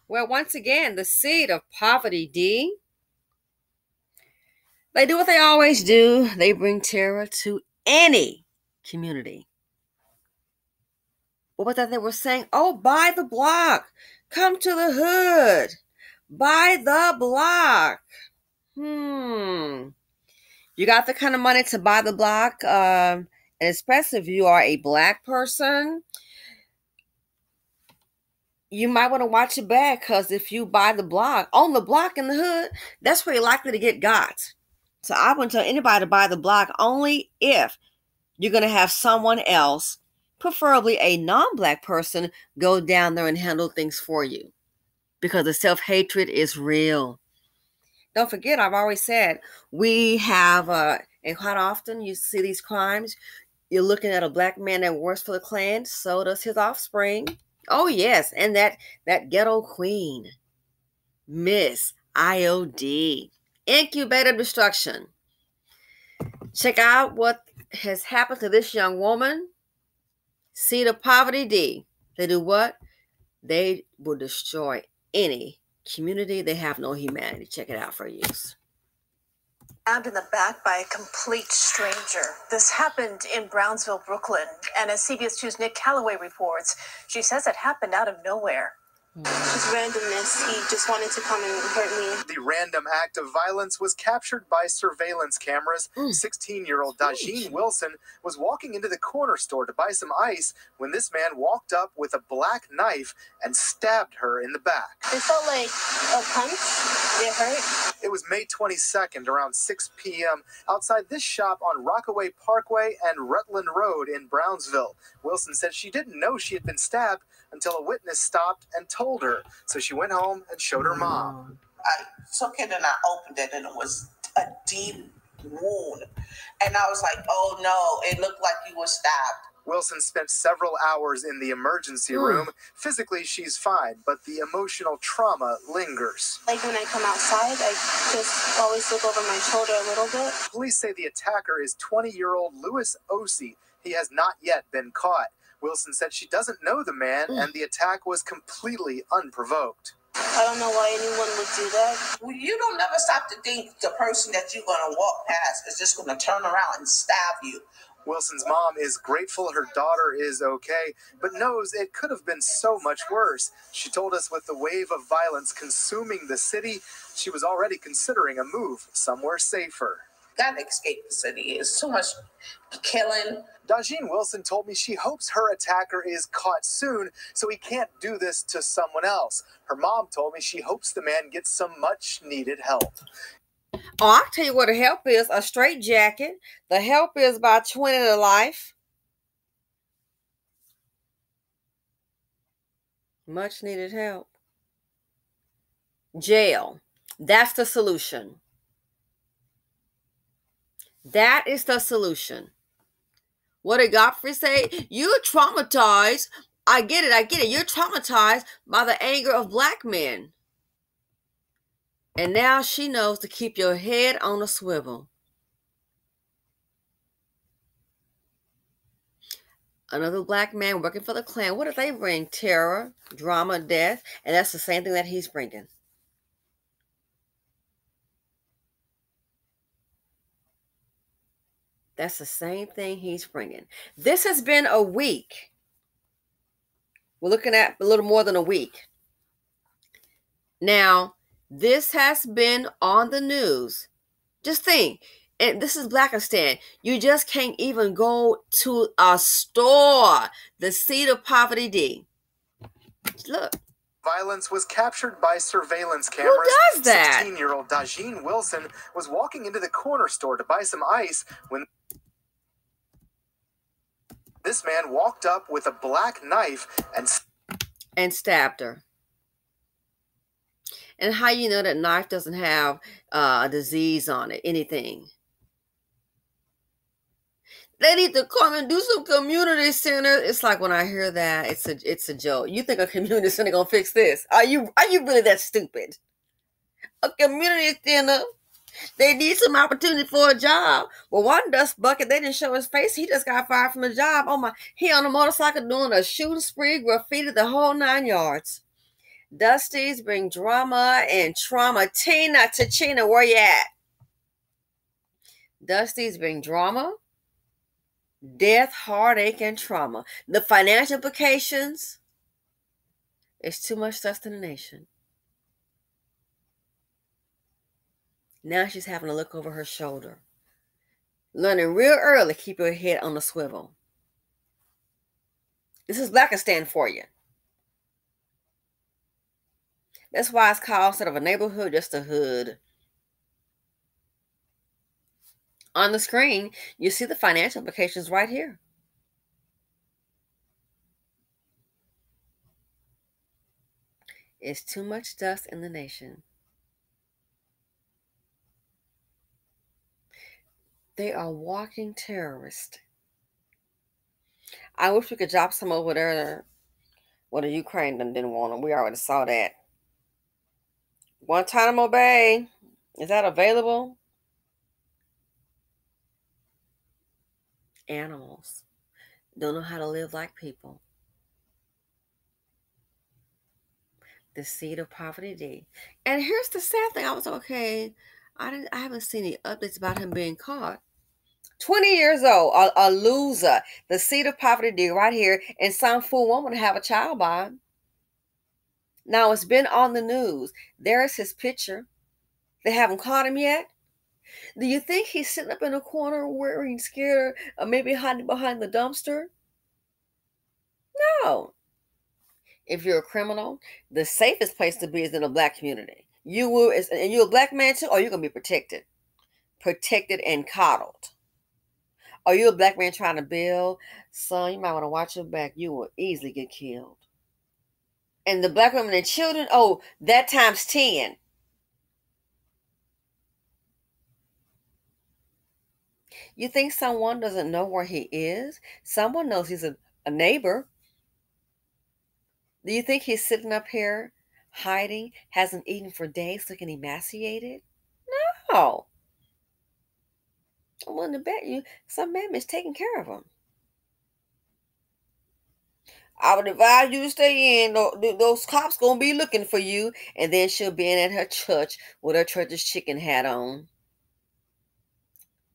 Well, once again, the seed of poverty, D. They do what they always do. They bring terror to any community. What was that they were saying? Oh, buy the block. Come to the hood. Buy the block. You got the kind of money to buy the block, and especially if you are a black person, you might want to watch your back, because if you buy the block, on the block in the hood, that's where you're likely to get got. So I wouldn't tell anybody to buy the block only if you're going to have someone else, preferably a non-black person, go down there and handle things for you, because the self-hatred is real. Don't forget, I've always said, we have, and quite often you see these crimes, you're looking at a black man that works for the Klan, so does his offspring. Oh, yes, and that ghetto queen, Miss IOD, incubator destruction. Check out what has happened to this young woman. Seed of poverty, D. They do what? They will destroy any community. They have no humanity. Check it out for use. Stabbed in the back by a complete stranger. This happened in Brownsville, Brooklyn. And as CBS 2's Nick Calloway reports, she says it happened out of nowhere. Just randomness. He just wanted to come and hurt me. The random act of violence was captured by surveillance cameras. 16-year-old Dajeen Wilson was walking into the corner store to buy some ice when this man walked up with a black knife and stabbed her in the back. It felt like a punch. It hurt. It was May 22nd around 6 p.m. outside this shop on Rockaway Parkway and Rutland Road in Brownsville. Wilson said she didn't know she had been stabbed until a witness stopped and told her. So she went home and showed her mom. I took it and I opened it, and it was a deep wound. And I was like, oh no, it looked like you were stabbed. Wilson spent several hours in the emergency room. Physically, she's fine, but the emotional trauma lingers. Like when I come outside, I just always look over my shoulder a little bit. Police say the attacker is 20-year-old Louis Ossie. He has not yet been caught. Wilson said she doesn't know the man, and the attack was completely unprovoked. I don't know why anyone would do that. Well, you don't never stop to think the person that you're going to walk past is just going to turn around and stab you. Wilson's mom is grateful her daughter is okay, but knows it could have been so much worse. She told us with the wave of violence consuming the city, she was already considering a move somewhere safer. Gotta escape the city. It's too much killing. Dajeen Wilson told me she hopes her attacker is caught soon so he can't do this to someone else. Her mom told me she hopes the man gets some much needed help. Oh, I'll tell you what the help is. A straight jacket. The help is about 20 to life. Much needed help. Jail. That's the solution. That is the solution. What did Godfrey say? You're traumatized. I get it. You're traumatized by the anger of black men. And now she knows to keep your head on a swivel. Another black man working for the Klan. What did they bring? Terror, drama, death. And that's the same thing that he's bringing. That's the same thing he's bringing. This has been a week. We're looking at a little more than a week. Now, this has been on the news. Just think, and this is Blackistan. You just can't even go to a store. The seed of poverty, D. Look. Violence was captured by surveillance cameras. Who does that? 16-year-old Dajeen Wilson was walking into the corner store to buy some ice when this man walked up with a black knife and stabbed her. And how you know that knife doesn't have a disease on it, anything? They need to come and do some community center. It's like when I hear that, it's a joke. You think a community center gonna fix this? Are you really that stupid? A community center, they need some opportunity for a job. Well, one dust bucket, they didn't show his face. He just got fired from the job. Oh my, he on a motorcycle doing a shooting spree, graffiti, the whole 9 yards. Dusties bring drama and trauma. Tina, Tachina, where you at? Dusties bring drama, death, heartache, and trauma. The financial implications is too much dust in the nation. Now she's having to look over her shoulder. Learning real early, keep your head on the swivel. This is Blackistan for you. That's why it's called, instead of a neighborhood, just a hood. On the screen, you see the financial implications right here. It's too much dust in the nation. They are walking terrorists. I wish we could drop some over there. Well, the Ukraine didn't want them. We already saw that. Guantanamo Bay, is that available? Animals don't know how to live like people. The seed of poverty D. And here's the sad thing. I was okay. I haven't seen any updates about him being caught. 20 years old, a loser. The seed of poverty D right here. And some fool woman to have a child by him. Now it's been on the news. There's his picture. They haven't caught him yet. Do you think he's sitting up in a corner worrying, scared, or maybe hiding behind the dumpster? No. If you're a criminal, the safest place to be is in a black community. And you're a black man too, or you're gonna be protected and coddled. Are you a black man trying to build? Son, you might want to watch your back. You will easily get killed. And the black women and children, oh, that times 10. You think someone doesn't know where he is? Someone knows he's a neighbor. Do you think he's sitting up here hiding, hasn't eaten for days, looking emaciated? No. I'm willing to bet you some man is taking care of him. I would advise you to stay in. Those cops gonna be looking for you. And then she'll be in at her church with her church's chicken hat on,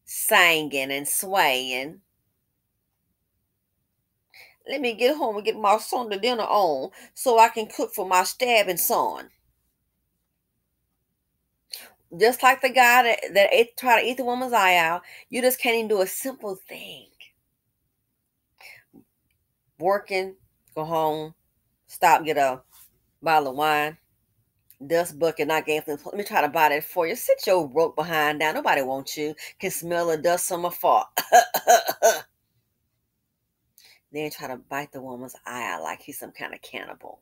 singing and swaying. Let me get home and get my son the dinner on so I can cook for my stabbing son. Just like the guy that tried to eat the woman's eye out, you just can't even do a simple thing. Working, go home, stop, get a bottle of wine, dust bucket, not gave them. Let me try to buy that for you. Sit your broke behind down. Nobody wants you. Can smell the dust from afar. Then try to bite the woman's eye out like he's some kind of cannibal.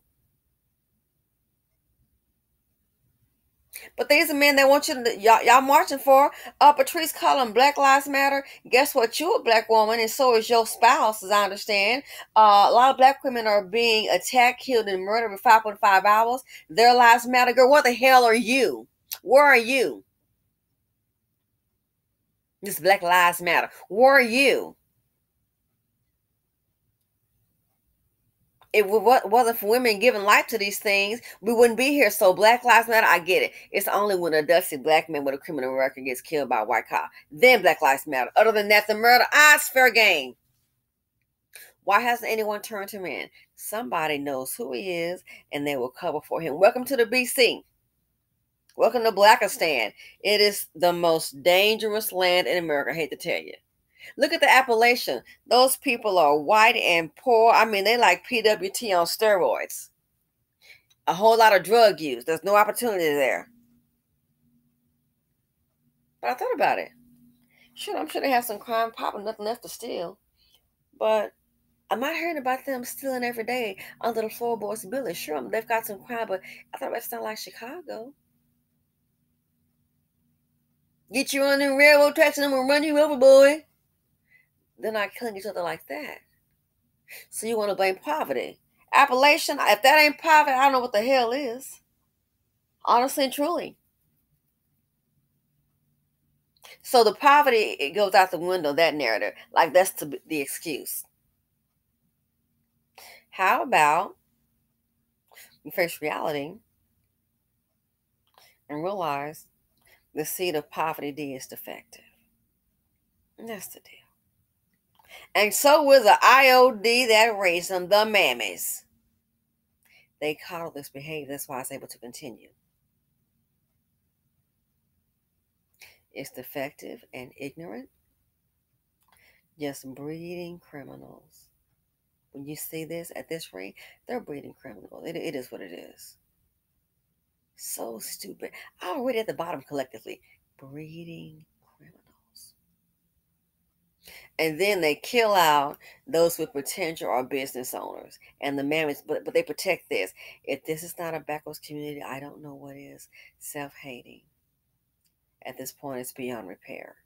But these are men that want you to, y'all marching for. Patrice calling Black Lives Matter. Guess what? You're a black woman, and so is your spouse, as I understand. A lot of black women are being attacked, killed, and murdered in 5.5 hours. Their lives matter. Girl, what the hell are you? Where are you? This Black Lives Matter. Where are you? If it wasn't for women giving life to these things, we wouldn't be here. So Black Lives Matter, I get it. It's only when a dusty black man with a criminal record gets killed by a white cop, then Black Lives Matter. Other than that, the murder, it's fair game. Why hasn't anyone turned him in? Somebody knows who he is, and they will cover for him. Welcome to the BC. Welcome to Blackistan. It is the most dangerous land in America. I hate to tell you. Look at the Appalachian. Those people are white and poor. I mean, they like PWT on steroids. A whole lot of drug use. There's no opportunity there. But I thought about it. Sure, I'm sure they have some crime popping, nothing left to steal. But I'm not hearing about them stealing every day under the floorboards building. Sure, they've got some crime, but I thought it sounded like Chicago. Get you on the railroad tracks and I'm going to run you over, boy. They're not killing each other like that. So you want to blame poverty. Appalachian, if that ain't poverty, I don't know what the hell is. Honestly and truly. So the poverty, it goes out the window, that narrative. Like that's the excuse. How about You face reality and realize the seed of poverty D is defective. And that's the deal. And so was the IOD that raised them, the mammies. They coddle this behavior. That's why it's able to continue. It's defective and ignorant. Just breeding criminals. When you see this at this rate, they're breeding criminals. It is what it is. So stupid. Already at the bottom collectively. Breeding criminals. And then they kill out those with potential or business owners. And the mammies, but they protect this. If this is not a backwards community, I don't know what is. Self-hating. At this point, it's beyond repair.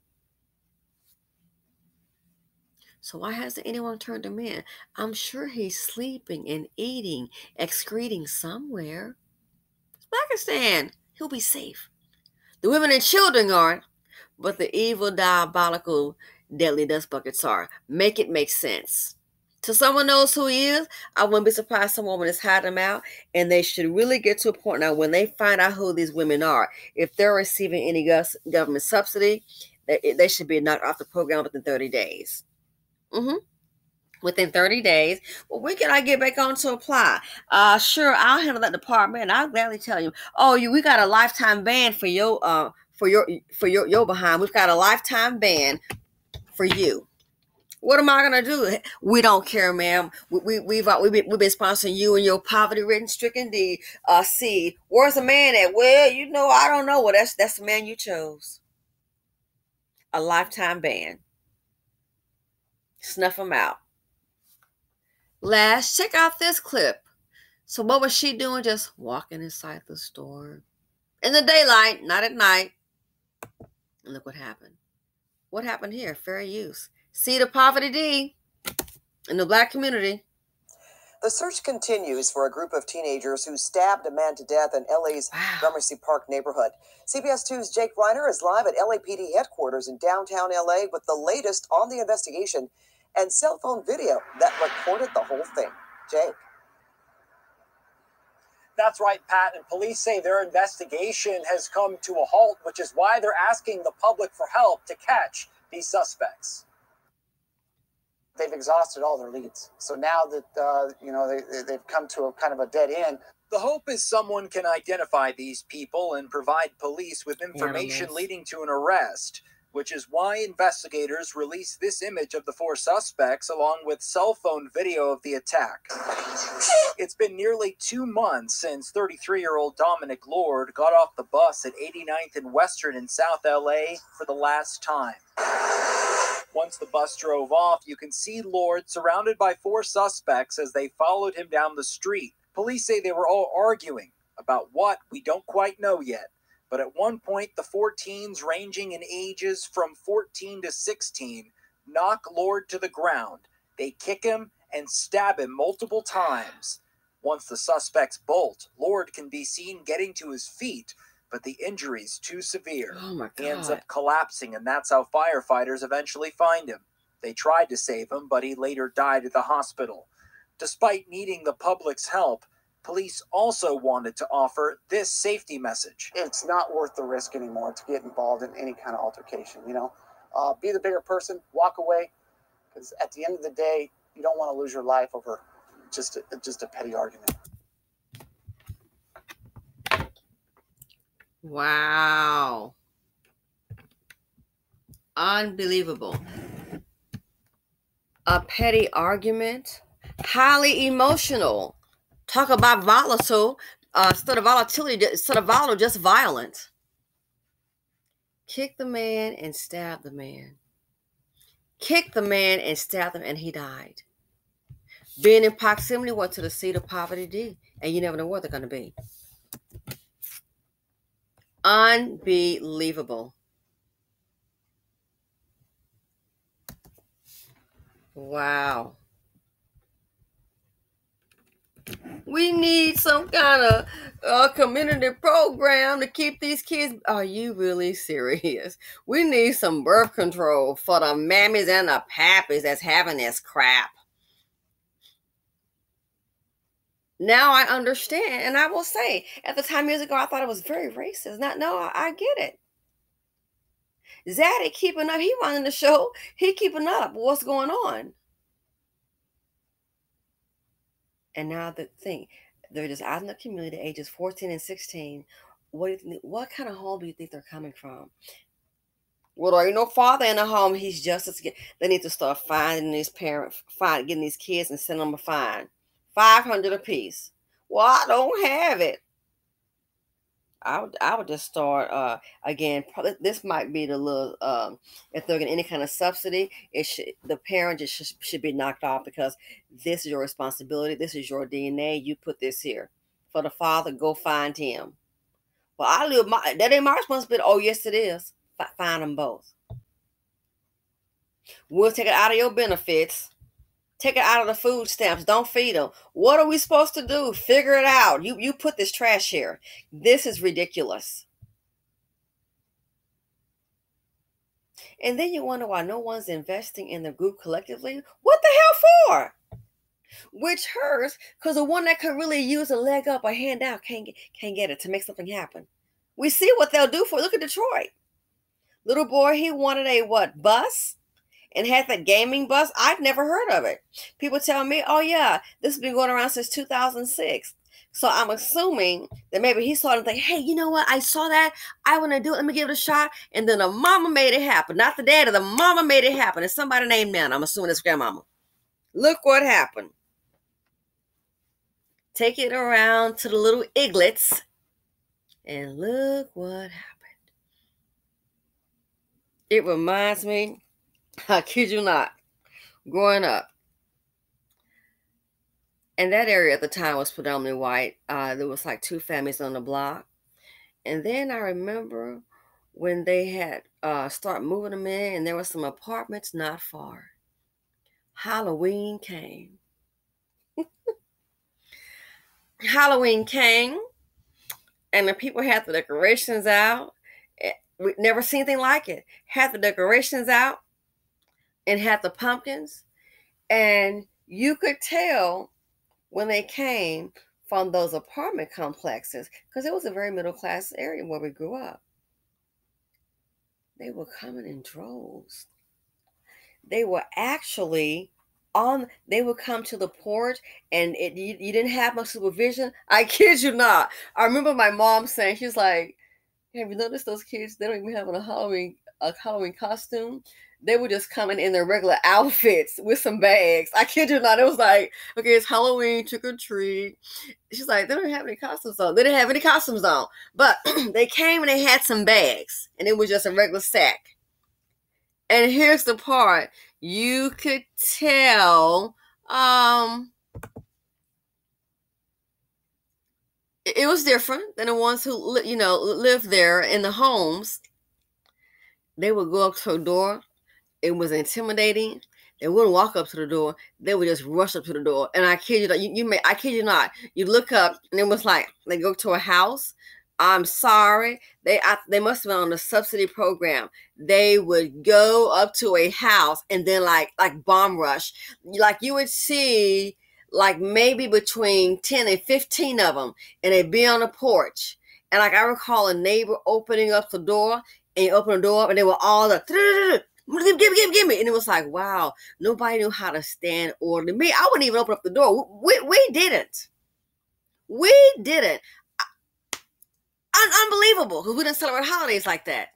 So why hasn't anyone turned him in? I'm sure he's sleeping and eating, excreting somewhere. Pakistan, he'll be safe. The women and children aren't, but the evil, diabolical, deadly dust buckets are. Make it make sense. So someone knows who he is. I wouldn't be surprised some woman is hiding him out, and they should really get to a point now when they find out who these women are. If they're receiving any government subsidy, they should be knocked off the program within 30 days. Within 30 days. Well, when can I get back on to apply? Sure, I'll handle that department, and I'll gladly tell you. Oh, we got a lifetime ban for your behind. We've got a lifetime ban for you. What am I gonna do? We don't care, ma'am. We've been sponsoring you and your poverty-ridden, stricken seed. Where's the man at? Well, I don't know. Well, that's the man you chose. A lifetime ban. Snuff him out. Last, check out this clip. So what was she doing? Just walking inside the store. In the daylight, not at night. And look what happened. What happened here? Fair use. Seed of poverty D in the Black community. The search continues for a group of teenagers who stabbed a man to death in LA's Gramercy Park neighborhood. CBS 2's Jake Reiner is live at LAPD headquarters in downtown LA with the latest on the investigation and cell phone video that recorded the whole thing. Jake. That's right, Pat, and police say their investigation has come to a halt, which is why they're asking the public for help to catch these suspects. They've exhausted all their leads. So now that, they've come to a kind of a dead end. The hope is someone can identify these people and provide police with information leading to an arrest, which is why investigators released this image of the 4 suspects along with cell phone video of the attack. It's been nearly 2 months since 33-year-old Dominic Lled got off the bus at 89th and Western in South LA for the last time. Once the bus drove off, you can see Lled surrounded by 4 suspects as they followed him down the street. Police say they were all arguing about what we don't quite know yet. But at one point, the 4 teens ranging in ages from 14 to 16 knock Lled to the ground. They kick him and stab him multiple times. Once the suspects bolt, Lled can be seen getting to his feet, but the injury's too severe. Oh my God. He ends up collapsing, and that's how firefighters eventually find him. They tried to save him, but he later died at the hospital. Despite needing the public's help, police also wanted to offer this safety message. It's not worth the risk anymore to get involved in any kind of altercation, Be the bigger person, walk away, because at the end of the day, you don't want to lose your life over just a petty argument. Wow. Unbelievable. A petty argument. Highly emotional. Talk about volatile. Instead of volatile, just violent. Kick the man and stab the man. Kick the man and stab him, and he died. Being in proximity went to the seat of poverty D, and you never know where they're going to be. Unbelievable. Wow. We need some kind of community program to keep these kids. Are you really serious? We need some birth control for the mammies and the pappies that's having this crap. Now I understand, and I will say, at the time years ago, I thought it was very racist. I get it. Zaddy keeping up. He running the show. He keeping up. What's going on? And now the thing, they're just out in the community, ages 14 and 16. What kind of home do you think they're coming from? Well, there ain't no father in the home. He's justice. They need to start finding these parents, getting these kids and sending them a fine, $500 apiece. Well, I don't have it. I would just start again. Probably, this might be the little if they're getting any kind of subsidy, the parent just should be knocked off, because this is your responsibility. This is your DNA. You put this here. For the father, go find him. Well, that ain't my responsibility. Oh, yes, it is. Find them both. We'll take it out of your benefits. Take it out of the food stamps. Don't feed them. What are we supposed to do? Figure it out. You put this trash here. This is ridiculous. And then you wonder why no one's investing in the group collectively. What the hell for? Which hurts, because the one that could really use a leg up or hand out can't get it to make something happen. We see what they'll do for. Look at Detroit. Little boy, he wanted a bus? And had that gaming bus. I've never heard of it. People tell me, oh yeah, this has been going around since 2006. So I'm assuming that maybe he saw it and think, hey, you know what? I saw that. I want to do it. Let me give it a shot. And then the mama made it happen. Not the daddy. The mama made it happen. It's somebody named Nana. I'm assuming it's grandmama. Look what happened. Take it around to the little iglets. And look what happened. It reminds me, I kid you not, growing up. And that area at the time was predominantly white. There was like 2 families on the block. And then I remember when they had start moving them in, and there were some apartments not far. Halloween came. Halloween came, and the people had the decorations out. We'd never seen anything like it. Had the decorations out and had the pumpkins. And you could tell when they came from those apartment complexes, because it was a very middle-class area where we grew up. They were coming in droves. They were actually they would come to the porch, and you didn't have much supervision. I kid you not. I remember my mom saying, she's like, have you noticed those kids? They don't even have a Halloween costume. They were just coming in their regular outfits with some bags. I kid you not. It was like, okay, it's Halloween, trick or treat. She's like, they don't have any costumes on. They didn't have any costumes on. But they came and they had some bags. And it was just a regular sack. And here's the part. You could tell it was different than the ones who lived there in the homes. They would go up to a door. It was intimidating. They wouldn't walk up to the door. They would just rush up to the door. And I kid you not, I kid you not. You look up and it was like they go to a house. I'm sorry. They must have been on the subsidy program. They would go up to a house and then like bomb rush. Like you would see like maybe between 10 and 15 of them, and they'd be on the porch. And like I recall a neighbor opening up the door, and you open the door up and they were all like, give me. And it was like, wow, nobody knew how to stand orderly. Me, I wouldn't even open up the door. We didn't. We didn't. Unbelievable, because we didn't celebrate holidays like that.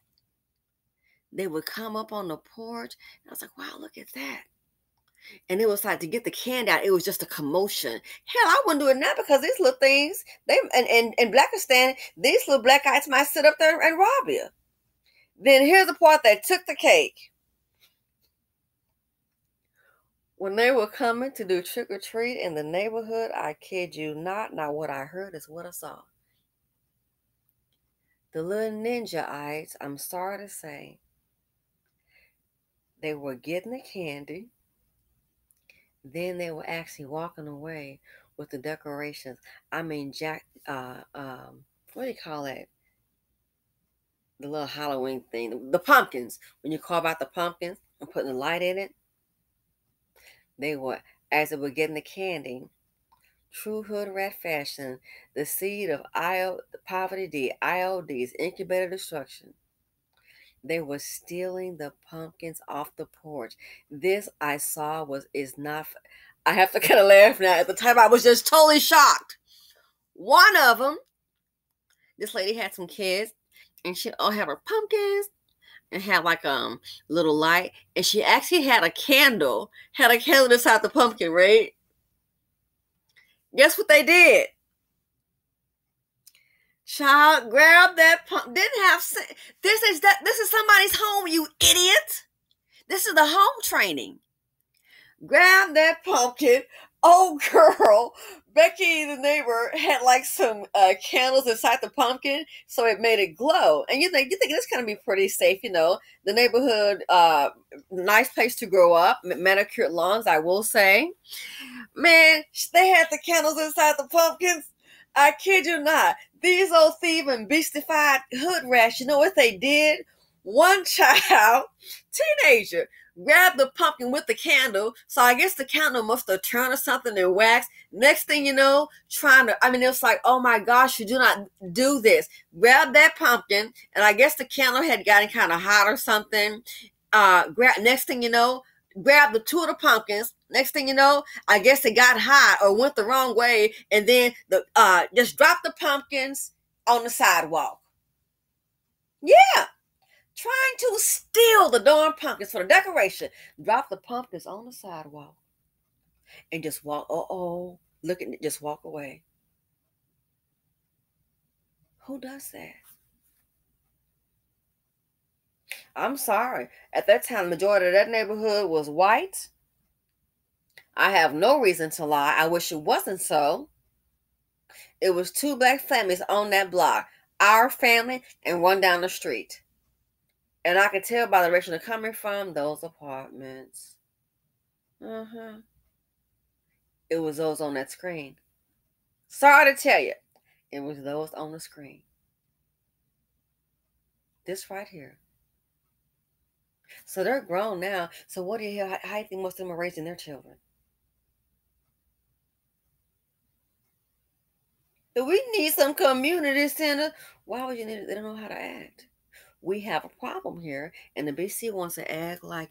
They would come up on the porch, and I was like, wow, look at that. And it was like, to get the candy out, it was just a commotion. Hell, I wouldn't do it now, because these little things, in Blackistan, these little black guys might sit up there and rob you. Then here's the part that took the cake. When they were coming to do trick or treat in the neighborhood, I kid you not, now what I heard is what I saw. The little ninja-ites, I'm sorry to say, they were getting the candy. Then they were actually walking away with the decorations. I mean, what do you call it? The little Halloween thing. The pumpkins. When you carve out the pumpkins and putting the light in it. They were, as they were getting the candy, True hood rat fashion. The seed of poverty D, IODs, incubator destruction. They were stealing the pumpkins off the porch. This I saw is not. I have to kind of laugh now. At the time, I was just totally shocked. One of them, this lady had some kids, and she'd all have her pumpkins and have like little light, and she actually had a candle inside the pumpkin, right? Guess what they did? Child, grab that pumpkin. Didn't have. This is somebody's home, you idiot. This is the home training. Grab that pumpkin. Oh, girl. Becky, the neighbor, had like some candles inside the pumpkin, so it made it glow. And you think this gonna be pretty safe, you know. The neighborhood, nice place to grow up, manicured lawns, I will say. Man, they had the candles inside the pumpkins. I kid you not. These old thieving, beastified hood rats, you know what they did? One child, teenager, grabbed the pumpkin with the candle. So I guess the candle must have turned or something in wax. Next thing you know, it was like, oh my gosh, you do not do this. Grab that pumpkin, and I guess the candle had gotten kind of hot or something. Next thing you know, grab the two of the pumpkins. Next thing you know, I guess it got hot or went the wrong way, and then just dropped the pumpkins on the sidewalk. Yeah. Trying to steal the darn pumpkins for the decoration. Drop the pumpkins on the sidewalk and just walk. Look at it, just walk away. Who does that? I'm sorry. At that time, the majority of that neighborhood was white. I have no reason to lie. I wish it wasn't so. It was 2 black families on that block. Our family and one down the street. And I could tell by the direction they're coming from, those apartments. It was those on that screen. Sorry to tell you, it was those on the screen. This right here. So they're grown now. So how do you think most of them are raising their children? We need some community center. Why would you need it? They don't know how to act. We have a problem here, and the BC wants to act like,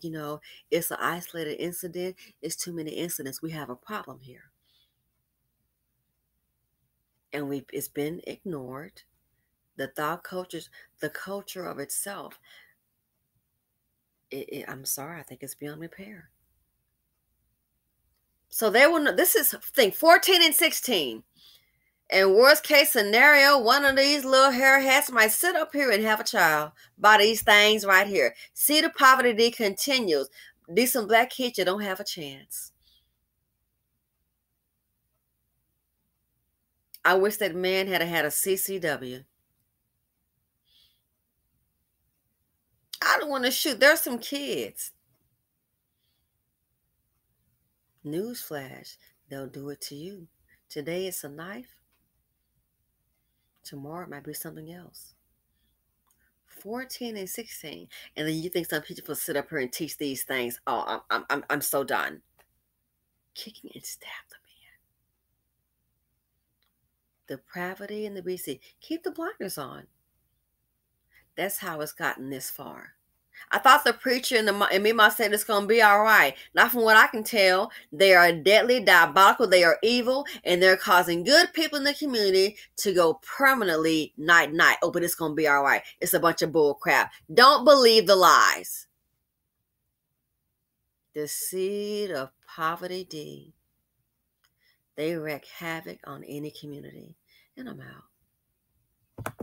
it's an isolated incident. It's too many incidents. We have a problem here. And it's been ignored. The thought cultures, the culture of itself, I'm sorry, I think it's beyond repair. So this is thing 14 and 16. And worst case scenario, one of these little hair hats might sit up here and have a child by these things right here. See, the poverty D continues. Decent black kids, you don't have a chance. I wish that man had a CCW. I don't want to shoot. There's some kids. Newsflash, they'll do it to you. Today it's a knife. Tomorrow it might be something else. 14 and 16. And then you think some people will sit up here and teach these things. Oh, I'm so done. Kicking and stab the man. Depravity in the BC. Keep the blinders on. That's how it's gotten this far. I thought the preacher and Mima said it's going to be all right. Not from what I can tell. They are deadly, diabolical, they are evil, and they're causing good people in the community to go permanently night-night. Oh, but it's going to be all right. It's a bunch of bull crap. Don't believe the lies. The seed of poverty D. They wreak havoc on any community. And I'm out.